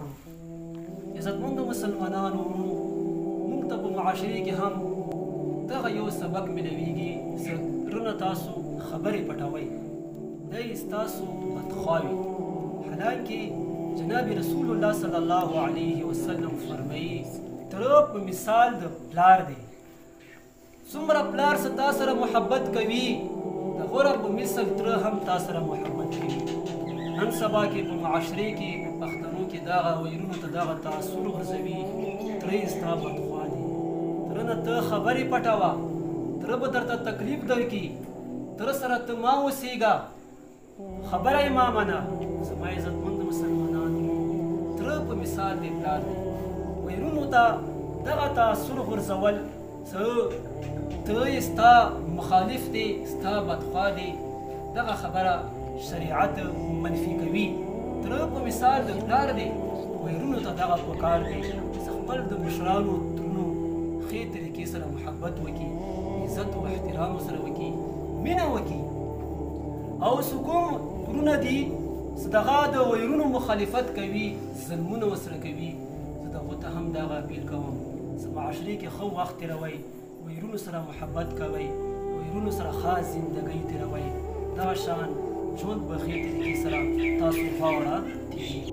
کړو. عزتمندو مسلمانانو موږ ته په معاشرې کې هم دغه یو سبق ملویږي چې درنه تاسو خبرې پټوئ دی ستاسو بدخواوي. حالانکه جناب رسول الله صلی الله علیه وسلم فرمایي تره په مثال د پلار دی. څومره پلار څه تا سره محبت کوي د غوره په مثل تره هم تا سره محبت کوي. نن سبا کې په معاشرې کې په پښتنو کې دغه ویرونو ته دغه تاثر غورځوي تره ستا بدخوا دی. تره نه ته خبرې پټوه، تره به درته تکلیف درکړي، تره سره ته ما اوسېږه، خبره یې ما منه. زما عزتمند مسلمانانو تره په مثال دی پلار دی. ویرونو ته دغه تاثر غورځول څه ته یې ستا مخالف دی، ستا بدخوا دی، دغه خبره شریعت منفي کوي. تره په مثال د پلار دی. ویرونو ته دغه پکار دی چې خپل د مشرانو ترونو ښې طریقې سره محبت وکړي، عزت او احترام سره وکړي، مینه وکړي. او څه کوم ترونه دي چې دغه د ویرونو مخالفت کوي، ظلمونه ورسره کوي، زه د هغو ته هم دغه اپیل کوم چې معاشرې کې ښه وخت تېروئ، ویرونو سره محبت کوئ، ویرونو سره خاص زندګۍ تېروئ. دغه شان ژوند په ښې طریقې سره تاسو غواړه تېرېږي.